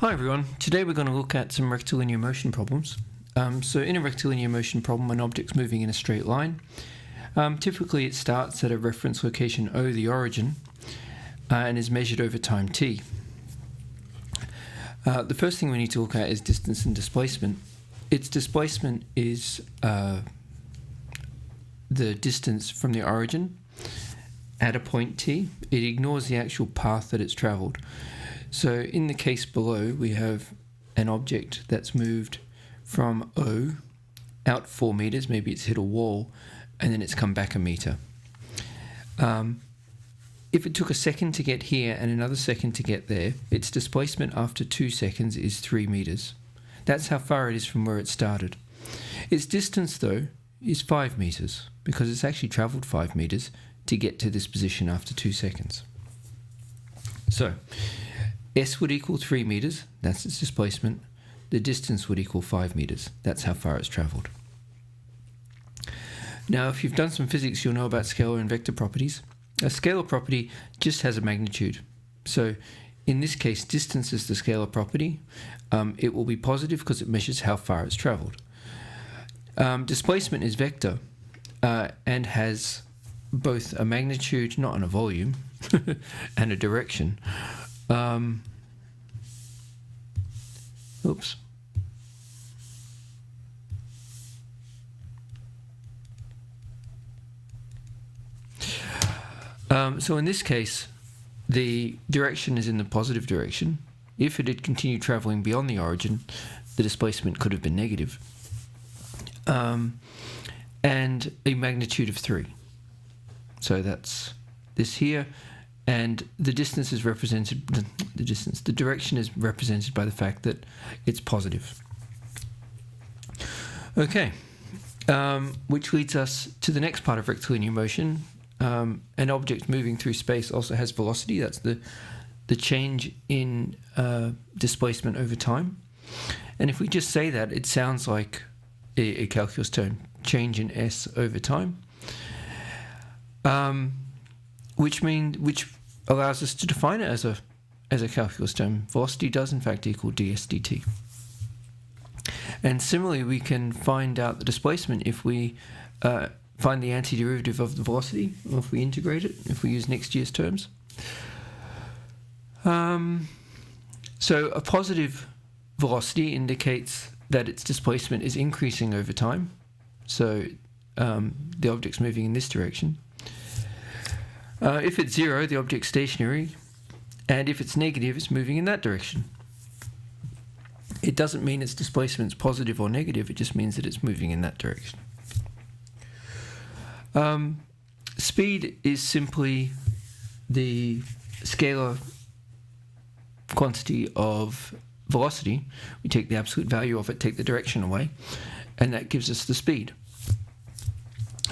Hi everyone, today we're going to look at some rectilinear motion problems. So in a rectilinear motion problem, an object's moving in a straight line. Typically it starts at a reference location O, the origin, and is measured over time t. The first thing we need to look at is distance and displacement. Its displacement is the distance from the origin at a point t. It ignores the actual path that it's travelled. So in the case below, we have an object that's moved from O out 4 meters, maybe it's hit a wall, and then it's come back a meter. If it took a second to get here and another second to get there, its displacement after 2 seconds is 3 meters. That's how far it is from where it started. Its distance, though, is 5 meters, because it's actually travelled 5 meters to get to this position after 2 seconds. So, S would equal 3 meters, that's its displacement. The distance would equal 5 meters, that's how far it's travelled. Now, if you've done some physics, you'll know about scalar and vector properties. A scalar property just has a magnitude. So, in this case, distance is the scalar property. It will be positive because it measures how far it's travelled. Displacement is vector and has both a magnitude, not in a volume, and a direction. Oops. So in this case, the direction is in the positive direction. If it had continued travelling beyond the origin, the displacement could have been negative. And a magnitude of 3. So that's this here. And the distance is represented, the direction is represented by the fact that it's positive. Okay, which leads us to the next part of rectilinear motion. An object moving through space also has velocity. That's the change in displacement over time. And if we just say that, it sounds like a calculus term, change in s over time. Which allows us to define it as a calculus term. Velocity does in fact equal ds dt. And similarly, we can find out the displacement if we find the antiderivative of the velocity, or if we integrate it, if we use next year's terms. So a positive velocity indicates that its displacement is increasing over time. So the object's moving in this direction. If it's 0, the object's stationary, and if it's negative, it's moving in that direction. It doesn't mean its displacement's positive or negative, it just means that it's moving in that direction. Speed is simply the scalar quantity of velocity. We take the absolute value of it, take the direction away, and that gives us the speed.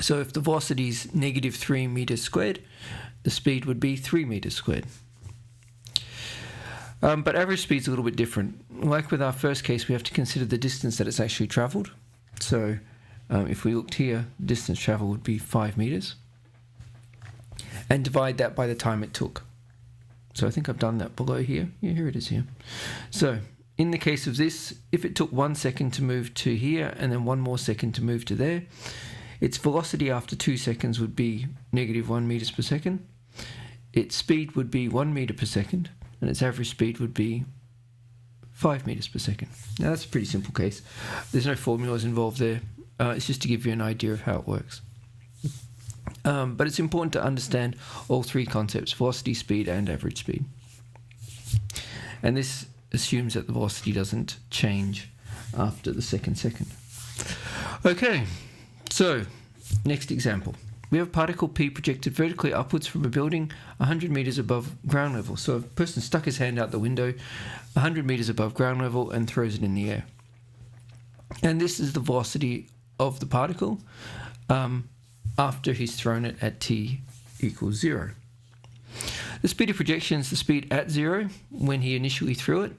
So if the velocity is negative 3 meters squared, the speed would be 3 meters squared. But average speed's a little bit different. Like with our first case, we have to consider the distance that it's actually travelled. So if we looked here, distance travelled would be 5 meters. And divide that by the time it took. So I think I've done that below here. Yeah, here it is here. So in the case of this, if it took 1 second to move to here and then 1 more second to move to there, its velocity after 2 seconds would be negative 1 meters per second. Its speed would be 1 meter per second, and its average speed would be 5 meters per second. Now that's a pretty simple case. There's no formulas involved there. It's just to give you an idea of how it works. But it's important to understand all three concepts: velocity, speed, and average speed. And this assumes that the velocity doesn't change after the second. Okay. So, next example. We have a particle P projected vertically upwards from a building 100 meters above ground level. So a person stuck his hand out the window 100 meters above ground level and throws it in the air. And this is the velocity of the particle after he's thrown it at t equals 0. The speed of projection is the speed at 0 when he initially threw it.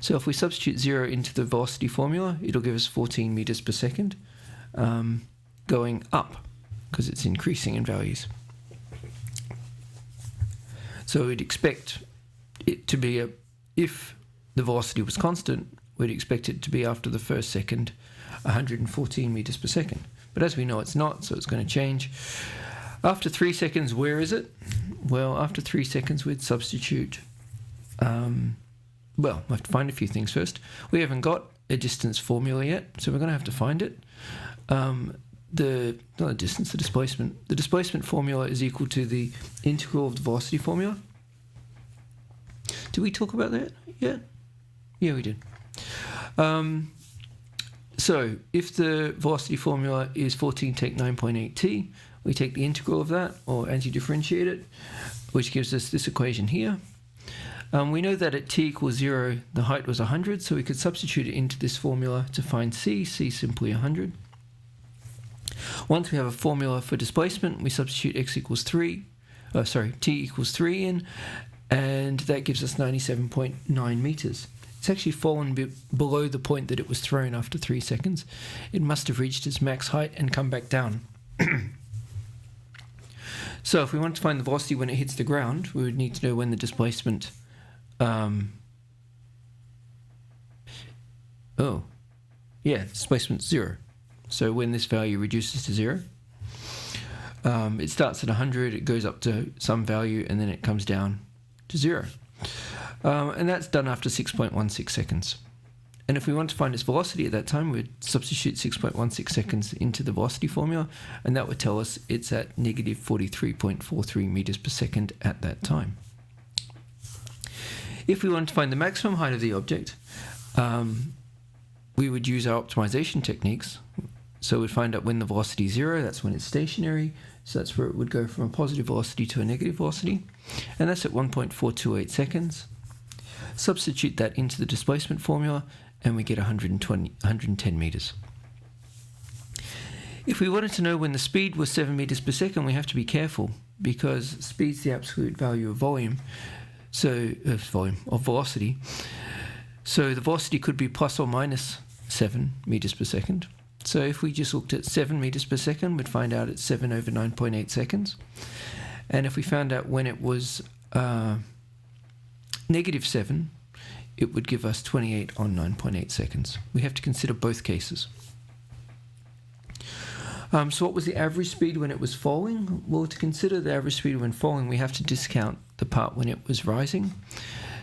So if we substitute 0 into the velocity formula, it'll give us 14 meters per second. Going up because it's increasing in values. So we'd expect it to be if the velocity was constant, we'd expect it to be after the first second 114 meters per second. But as we know, it's not, so it's going to change. After 3 seconds, where is it? Well, after 3 seconds, we'd substitute. Well, we have to find a few things first. We haven't got a distance formula yet, so we're going to have to find it. Not the distance, the displacement. The displacement formula is equal to the integral of the velocity formula. Did we talk about that yet? Yeah, we did. So if the velocity formula is 14 take 9.8 t, we take the integral of that, or anti-differentiate it, which gives us this equation here. We know that at t equals 0, the height was 100, so we could substitute it into this formula to find c. C is simply 100. Once we have a formula for displacement, we substitute x equals 3, t equals 3 in, and that gives us 97.9 meters. It's actually fallen below the point that it was thrown after 3 seconds. It must have reached its max height and come back down. So if we want to find the velocity when it hits the ground, we would need to know when the displacement displacement's 0. So when this value reduces to 0, it starts at 100, it goes up to some value, and then it comes down to 0. And that's done after 6.16 seconds. And if we want to find its velocity at that time, we'd substitute 6.16 seconds into the velocity formula, and that would tell us it's at negative 43.43 meters per second at that time. If we wanted to find the maximum height of the object, we would use our optimization techniques. So we'd find out when the velocity is 0, that's when it's stationary, so that's where it would go from a positive velocity to a negative velocity, and that's at 1.428 seconds. Substitute that into the displacement formula, and we get 110 meters. If we wanted to know when the speed was 7 meters per second, we have to be careful, because speed's the absolute value of volume, of velocity. So the velocity could be plus or minus 7 meters per second. So if we just looked at 7 meters per second, we'd find out it's 7 over 9.8 seconds. And if we found out when it was negative 7, it would give us 28 on 9.8 seconds. We have to consider both cases. So what was the average speed when it was falling? Well, to consider the average speed when falling, we have to discount the part when it was rising.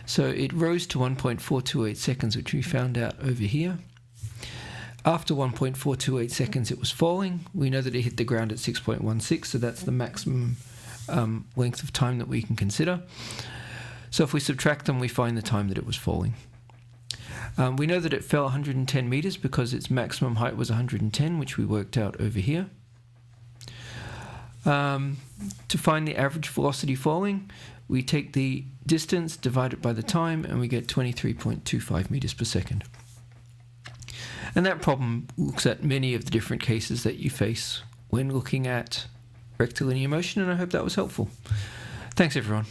So it rose to 1.428 seconds, which we found out over here. After 1.428 seconds, it was falling. We know that it hit the ground at 6.16, so that's the maximum length of time that we can consider. So if we subtract them, we find the time that it was falling. We know that it fell 110 meters because its maximum height was 110, which we worked out over here. To find the average velocity falling, we take the distance, divide it by the time, and we get 23.25 meters per second. And that problem looks at many of the different cases that you face when looking at rectilinear motion, and I hope that was helpful. Thanks, everyone.